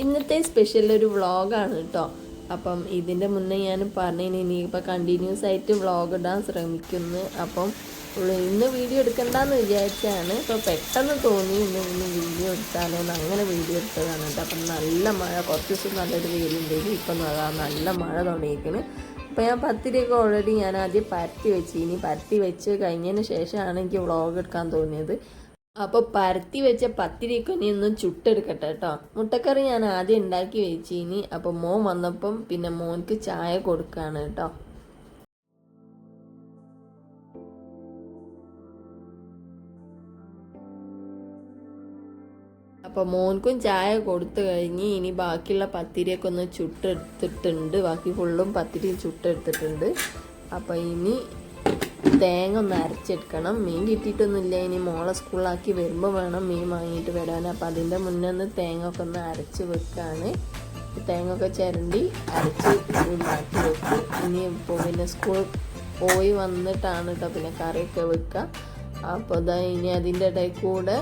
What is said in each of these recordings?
ഇന്നത്തെ സ്പെഷ്യൽ ഒരു വ്ളോഗാണ് കേട്ടോ. അപ്പം ഇതിൻ്റെ മുന്നേ ഞാൻ പറഞ്ഞതിന് ഇനിയിപ്പോൾ കണ്ടിന്യൂസ് ആയിട്ട് വ്ളോഗ് ഇടാൻ ശ്രമിക്കുന്നു. അപ്പം ഇന്ന് വീഡിയോ എടുക്കണ്ടെന്ന് വിചാരിച്ചാണ്. ഇപ്പോൾ പെട്ടെന്ന് തോന്നി ഇന്ന് വീഡിയോ എടുത്താലോ എന്ന് അങ്ങനെ വീഡിയോ എടുത്തതാണ് കേട്ടോ. അപ്പം നല്ല മഴ, കുറച്ച് ദിവസം നല്ലൊരു വെയിലുണ്ടെങ്കിൽ ഇപ്പം നല്ല മഴ തുടങ്ങിയിരിക്കുന്നു. അപ്പോൾ ഞാൻ പത്തിരിയൊക്കെ ഓൾറെഡി ഞാൻ ആദ്യം പരത്തി വെച്ച്, ഇനി പരത്തി വെച്ച് കഴിഞ്ഞതിന് ശേഷമാണ് എനിക്ക് വ്ളോഗ് എടുക്കാൻ തോന്നിയത്. അപ്പോൾ പരത്തി വെച്ച പത്തിരിയൊക്കെ ഇനി ഒന്നും ചുട്ടെടുക്കട്ടെ കേട്ടോ. മുട്ടക്കറി ഞാൻ ആദ്യം ഉണ്ടാക്കി വെച്ചിനി. അപ്പോൾ മോൻ വന്നപ്പം പിന്നെ മോൻക്ക് ചായ കൊടുക്കുകയാണ് കേട്ടോ. അപ്പോൾ മോൻക്കും ചായ കൊടുത്തു കഴിഞ്ഞ് ഇനി ബാക്കിയുള്ള പത്തിരിയൊക്കെ ഒന്ന് ചുട്ടെടുത്തിട്ടുണ്ട്. ബാക്കി ഫുള്ളും പത്തിരിയും ചുട്ടെടുത്തിട്ടുണ്ട്. അപ്പോൾ ഇനി തേങ്ങ ഒന്ന് അരച്ചെടുക്കണം. മീൻ കിട്ടിയിട്ടൊന്നുമില്ല, ഇനി മോളെ സ്കൂളിലാക്കി വരുമ്പോൾ വേണം മീൻ വാങ്ങിയിട്ട് വരാൻ. അപ്പം അതിൻ്റെ മുന്നേ ഒന്ന് തേങ്ങ ഒക്കെ ഒന്ന് അരച്ച് വെക്കുകയാണ്. തേങ്ങ ഒക്കെ ചിരണ്ടി അരച്ച് മാറ്റി വെക്കും. ഇനി ഇപ്പോൾ പിന്നെ സ്കൂൾ പോയി വന്നിട്ടാണ് കേട്ടോ പിന്നെ കറിയൊക്കെ വെക്കുക. അപ്പോൾ ഇതാ ഇനി അതിൻ്റെ ഇടയിൽ കൂടെ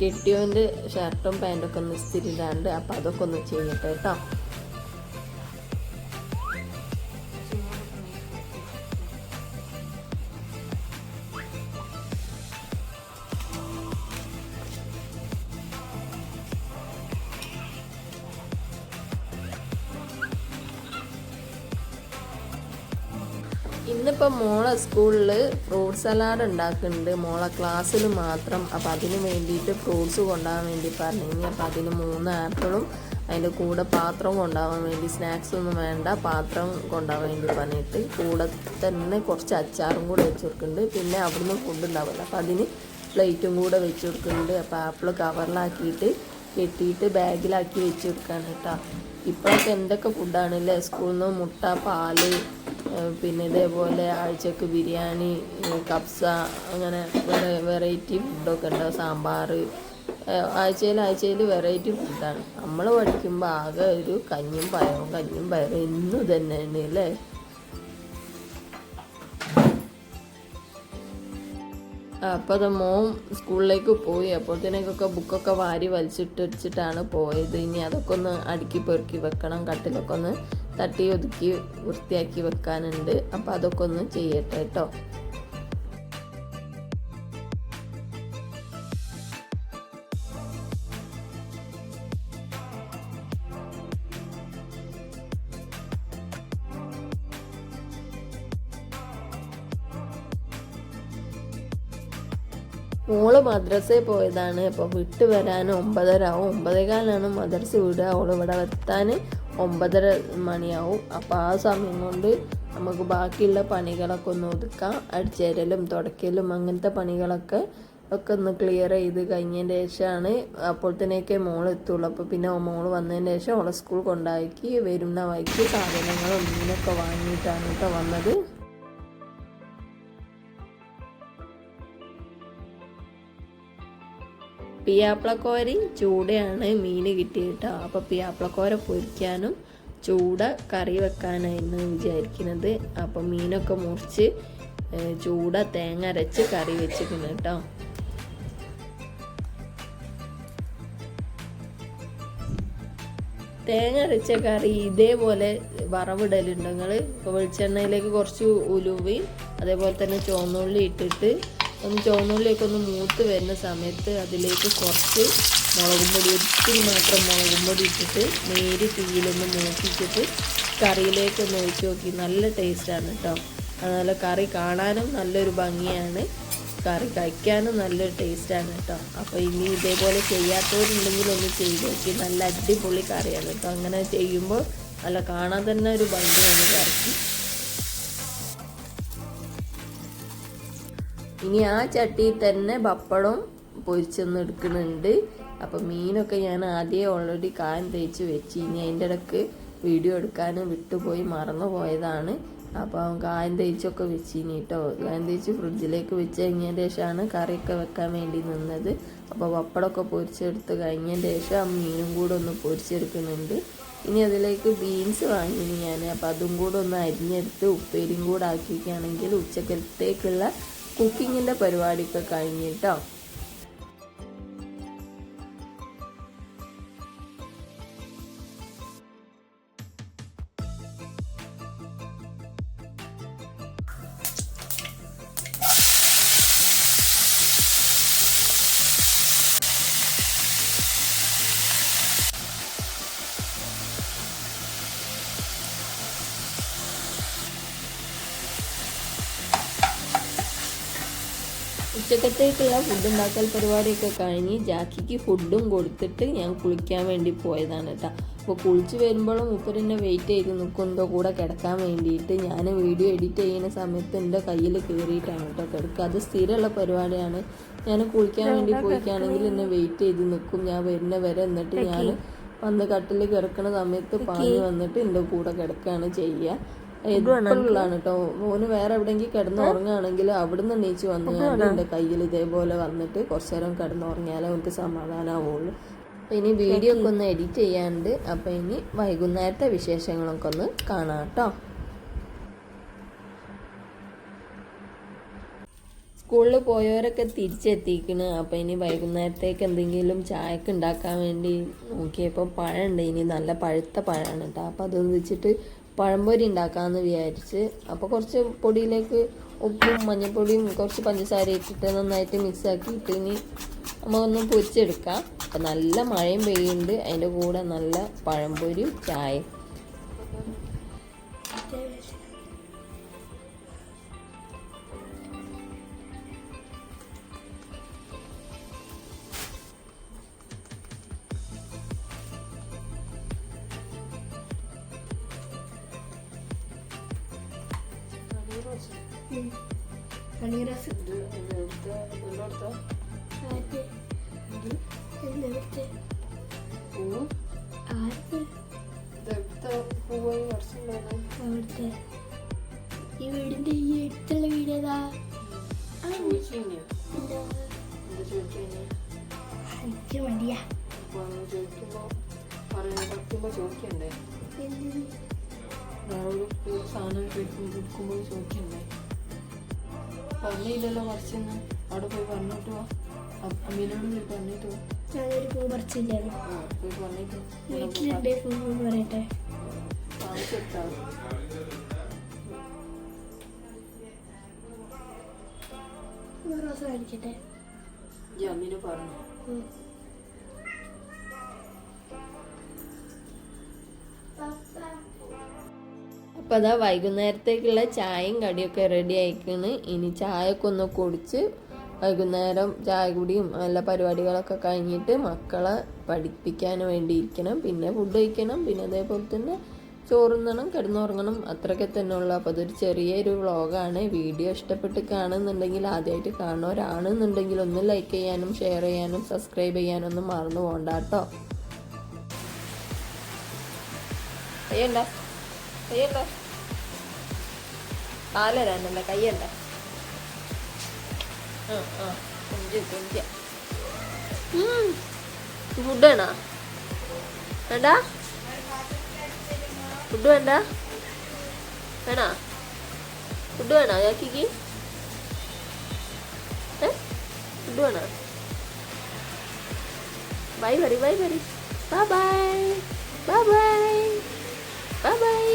കെട്ടിയോൻ്റെ ഷർട്ടും പാൻറ്റൊക്കെ ഒന്ന് ഇസ്തിരി ഇടാണ്ട്. അപ്പോൾ അതൊക്കെ ഒന്ന് ചെയ്യട്ടെ കേട്ടോ. ഇന്നിപ്പോൾ മോളെ സ്കൂളിൽ ഫ്രൂട്ട് സലാഡ് ഉണ്ടാക്കുന്നുണ്ട്, മോളെ ക്ലാസ്സിൽ മാത്രം. അപ്പോൾ അതിന് വേണ്ടിയിട്ട് ഫ്രൂട്ട്സ് കൊണ്ടുപോകാൻ വേണ്ടി പറഞ്ഞു. അപ്പോൾ അതിന് 3 ആപ്പിളും അതിൻ്റെ കൂടെ പാത്രം കൊണ്ടുപോകാൻ വേണ്ടി, സ്നാക്സ് ഒന്നും വേണ്ട, പാത്രം കൊണ്ടുപോകാൻ വേണ്ടി പറഞ്ഞിട്ട് കൂടെ തന്നെ കുറച്ച് അച്ചാറും കൂടെ വെച്ച് കൊടുക്കുന്നുണ്ട്. പിന്നെ അവിടുന്ന് ഫുഡ് ഉണ്ടാവില്ല, അപ്പോൾ അതിന് പ്ലേറ്റും കൂടെ വെച്ച് കൊടുക്കുന്നുണ്ട്. അപ്പോൾ ആപ്പിൾ കവറിലാക്കിയിട്ട് കെട്ടിയിട്ട് ബാഗിലാക്കി വെച്ച് കൊടുക്കുകയാണ് കേട്ടോ. ഇപ്പോഴൊക്കെ എന്തൊക്കെ ഫുഡാണല്ലേ സ്കൂളിൽ നിന്ന്, മുട്ട, പാല്, പിന്നെ ഇതേപോലെ ആഴ്ചക്ക് ബിരിയാണി, കബ്സ, അങ്ങനെ വെറൈറ്റി ഫുഡൊക്കെ ഉണ്ടാവും, സാമ്പാർ, ആഴ്ചയിൽ വെറൈറ്റി ഫുഡാണ്. നമ്മൾ പഠിക്കുമ്പോൾ ആകെ ഒരു കഞ്ഞിയും പയറും എന്നും തന്നെയാണ് അല്ലേ. അപ്പോൾ അത് മോൻ സ്കൂളിലേക്ക് പോയി. അപ്പോഴത്തേക്കൊക്കെ ബുക്കൊക്കെ വാരി വലിച്ചിട്ടിട്ടാണ് പോയത്. ഇനി അതൊക്കെ ഒന്ന് അടുക്കി പെറുക്കി വെക്കണം, കട്ടിലൊക്കെ ഒന്ന് തട്ടി ഒതുക്കി വൃത്തിയാക്കി വെക്കാനുണ്ട്. അപ്പോൾ അതൊക്കെ ഒന്ന് ചെയ്യട്ടെ കേട്ടോ. മോള് മദ്രസയിൽ പോയതാണ്. അപ്പോൾ വിട്ട് വരാൻ 9:30 ആവും. 9:15 മദ്രസ വിടുക. അവൾ ഇവിടെ എത്താൻ 9:30 മണിയാവും. അപ്പോൾ ആ സമയം കൊണ്ട് നമുക്ക് ബാക്കിയുള്ള പണികളൊക്കെ ഒന്ന് ഒതുക്കാം. അടിച്ചേരലും തുടയ്ക്കലും അങ്ങനത്തെ പണികളൊക്കെ ഒന്ന് ക്ലിയർ ചെയ്ത് കഴിഞ്ഞതിന് ശേഷമാണ് അപ്പോഴത്തേനൊക്കെ മോൾ എത്തുള്ളൂ. അപ്പോൾ പിന്നെ മോൾ വന്നതിന് ശേഷം അവളെ സ്കൂൾ കൊണ്ടാക്കി വരുന്ന വഴിക്ക് സാധനങ്ങളും മീനൊക്കെ വാങ്ങിയിട്ടാണ് കേട്ടോ വന്നത്. പിയാപ്പിളക്കോരി ചൂടയാണ് മീൻ കിട്ടിയിട്ടോ. അപ്പോൾ പിയാപ്പിളക്കോര പൊരിക്കാനും ചൂട കറി വെക്കാനായിരുന്നു വിചാരിക്കുന്നത്. അപ്പം മീനൊക്കെ മുറിച്ച് ചൂട തേങ്ങ അരച്ച് കറി വെച്ചിട്ടുണ്ട് കേട്ടോ. തേങ്ങ അരച്ച കറി ഇതേപോലെ വറവിടലുണ്ട് നിങ്ങൾ. ഇപ്പോൾ വെളിച്ചെണ്ണയിലേക്ക് കുറച്ച് ഉലുവയും അതേപോലെ തന്നെ ചുവന്നുള്ളി ഇട്ടിട്ട് ചുവന്നുള്ളിയൊക്കെ ഒന്ന് മൂത്ത് വരുന്ന സമയത്ത് അതിലേക്ക് കുറച്ച് മുളകും പൊടി, ഒത്തിരി മാത്രം മുളകും പൊടി ഇട്ടിട്ട് നേരി തീയിലൊന്ന് മൂപ്പിച്ചിട്ട് കറിയിലേക്കൊന്ന് ഒഴിച്ച് നോക്കി. നല്ല ടേസ്റ്റാണ് കേട്ടോ. അതുപോലെ കറി കാണാനും നല്ലൊരു ഭംഗിയാണ്, കറി കഴിക്കാനും നല്ലൊരു ടേസ്റ്റാണ് കേട്ടോ. അപ്പോൾ ഇനി ഇതേപോലെ ചെയ്യാത്തവരുണ്ടെങ്കിൽ ഒന്ന് ചെയ്ത് നോക്കി. നല്ല അടിപൊളി കറിയാണ് കേട്ടോ. അങ്ങനെ ചെയ്യുമ്പോൾ നല്ല കാണാൻ തന്നെ ഒരു ഭംഗിയാണ് കറിക്ക്. ഇനി ആ ചട്ടിയിൽ തന്നെ പപ്പടം പൊരിച്ചൊന്ന് എടുക്കുന്നുണ്ട്. അപ്പം മീനൊക്കെ ഞാൻ ആദ്യം ഓൾറെഡി കായം തേച്ച് വെച്ച്, ഇനി അതിൻ്റെ ഇടയ്ക്ക് വീഡിയോ എടുക്കാൻ വിട്ടുപോയി മറന്നു പോയതാണ്. അപ്പം കായം തേച്ചൊക്കെ വെച്ചിനി കേട്ടോ. കായം തേച്ച് ഫ്രിഡ്ജിലേക്ക് വെച്ച് കഴിഞ്ഞതിന് ശേഷമാണ് കറിയൊക്കെ വെക്കാൻ വേണ്ടി നിന്നത്. അപ്പോൾ പപ്പടമൊക്കെ പൊരിച്ചെടുത്ത് കഴിഞ്ഞതിന് ശേഷം മീനും കൂടെ ഒന്ന് പൊരിച്ചെടുക്കുന്നുണ്ട്. ഇനി അതിലേക്ക് ബീൻസ് വാങ്ങിനി ഞാൻ. അപ്പോൾ അതും കൂടെ ഒന്ന് അരിഞ്ഞെടുത്ത് ഉപ്പേരിയും കൂടെ ആക്കിയിരിക്കുകയാണെങ്കിൽ ഉച്ചക്കലത്തേക്കുള്ള കുക്കിങ്ങിൻ്റെ പരിപാടിയൊക്കെ കഴിഞ്ഞിട്ടോ. ഉച്ചക്കത്തേക്കുള്ള ഫുഡ് ഉണ്ടാക്കൽ പരിപാടിയൊക്കെ കഴിഞ്ഞ് ജാക്കിക്ക് ഫുഡും കൊടുത്തിട്ട് ഞാൻ കുളിക്കാൻ വേണ്ടി പോയതാണ് കേട്ടോ. അപ്പോൾ കുളിച്ച് വരുമ്പോഴും മൂപ്പരെന്നെ വെയിറ്റ് ചെയ്ത് നിൽക്കും എന്തോ കൂടെ കിടക്കാൻ വേണ്ടിയിട്ട്. ഞാൻ വീഡിയോ എഡിറ്റ് ചെയ്യുന്ന സമയത്ത് എൻ്റെ കയ്യിൽ കയറിയിട്ടാണ് കേട്ടോ കിടക്കുക. അത് സ്ഥിരമുള്ള പരിപാടിയാണ്. ഞാൻ കുളിക്കാൻ വേണ്ടി പോയിക്കാണെങ്കിൽ എന്നെ വെയിറ്റ് ചെയ്ത് നിൽക്കും ഞാൻ വരുന്ന വരെ. എന്നിട്ട് ഞാൻ വന്ന് കട്ടിൽ കിടക്കുന്ന സമയത്ത് പാഞ്ഞ് വന്നിട്ട് എൻ്റെ കൂടെ കിടക്കുകയാണ് ചെയ്യുക. എപ്പോഴുള്ളതാണ് കേട്ടോ. മോന് വേറെ എവിടെയെങ്കിലും കിടന്നുറങ്ങുകയാണെങ്കിൽ അവിടുന്ന് എണീച്ച് വന്നുകൊണ്ട് എൻ്റെ കയ്യിൽ ഇതേപോലെ വന്നിട്ട് കുറച്ച് നേരം കിടന്നുറങ്ങിയാലേ അവർക്ക് സമാധാനമാവുള്ളൂ. അപ്പോൾ ഇനി വീഡിയോ ഒക്കെ ഒന്ന് എഡിറ്റ് ചെയ്യാണ്ട്. അപ്പോൾ ഇനി വൈകുന്നേരത്തെ വിശേഷങ്ങളൊക്കെ ഒന്ന് കാണാം കേട്ടോ. സ്കൂളിൽ പോയവരൊക്കെ തിരിച്ചെത്തിക്കണ്. അപ്പോൾ ഇനി വൈകുന്നേരത്തേക്ക് എന്തെങ്കിലും ചായക്ക് ഉണ്ടാക്കാൻ വേണ്ടി നോക്കിയപ്പോൾ പഴമുണ്ട്. ഇനി നല്ല പഴുത്ത പഴമാണ് കേട്ടോ. അപ്പോൾ അത് വെച്ചിട്ട് പഴംപൊരി ഉണ്ടാക്കാമെന്ന് വിചാരിച്ച്. അപ്പോൾ കുറച്ച് പൊടിയിലേക്ക് ഉപ്പും മഞ്ഞൾപ്പൊടിയും കുറച്ച് പഞ്ചസാര ഇട്ടിട്ട് നന്നായിട്ട് മിക്സ് ആക്കിയിട്ട് ഇനി നമുക്കൊന്ന് പൊരിച്ചെടുക്കാം. അപ്പം നല്ല മഴയും പെയ്യുന്നുണ്ട്. അതിൻ്റെ കൂടെ നല്ല പഴംപൊരിയും ചായയും. ഈ വീടിന്റെ ഈ അടുത്തുള്ള വീടേതാ? എനിക്ക് മടിയാ ചോദിക്കണ്ടേ? സാധനം ചോദിക്കുമ്പോൾ ചോദിക്കണ്ടേ? പറഞ്ഞില്ലല്ലോ പറിച്ചെന്ന്. അവിടെ പോയി പറഞ്ഞിട്ട് പോവാ. അമ്മീനോട് പോയി പറഞ്ഞിട്ട് പോവാ. ഞാനൊരു പൂ പറിച്ചില്ലായിരുന്നു. പോയി പറഞ്ഞിട്ട് വീട്ടിലുണ്ടേ പൂ പറയട്ടെ. കാണിച്ചെടുത്താ റോസ കാണിക്കട്ടെ. ഈ അമ്മീനെ പറഞ്ഞു. അപ്പോൾ അതാ വൈകുന്നേരത്തേക്കുള്ള ചായയും കടിയൊക്കെ റെഡി ആയിക്കാണ്. ഇനി ചായയൊക്കെ ഒന്ന് കുടിച്ച് വൈകുന്നേരം ചായ കുടിയും എല്ലാ പരിപാടികളൊക്കെ കഴിഞ്ഞിട്ട് മക്കളെ പഠിപ്പിക്കാൻ വേണ്ടി ഇരിക്കണം. പിന്നെ ഫുഡ് കഴിക്കണം. പിന്നെ അതേപോലെ തന്നെ ചോറുന്നണം, കിടന്നുറങ്ങണം. അത്രയൊക്കെ തന്നെ ഉള്ളൂ. അപ്പോൾ അതൊരു ചെറിയൊരു വ്ളോഗാണ്. വീഡിയോ ഇഷ്ടപ്പെട്ട് കാണുന്നുണ്ടെങ്കിൽ, ആദ്യമായിട്ട് കാണുന്നവരാണെന്നുണ്ടെങ്കിൽ ഒന്ന് ലൈക്ക് ചെയ്യാനും ഷെയർ ചെയ്യാനും സബ്സ്ക്രൈബ് ചെയ്യാനും ഒന്നും മറന്നു പോകണ്ട കേട്ടോ. കയ്യണ്ട കയ്യണ്ട കാലരാനല്ല കയ്യണ്ട. ഫുഡ് വേണോ? വേണ്ട ഫുഡ് വേണ്ട വേണോ? ഫുഡ് വേണോ ജാക്കിക്ക്? ഫുഡ് വേണോ? Bye bye bye bye bye bye bye bye bye bye.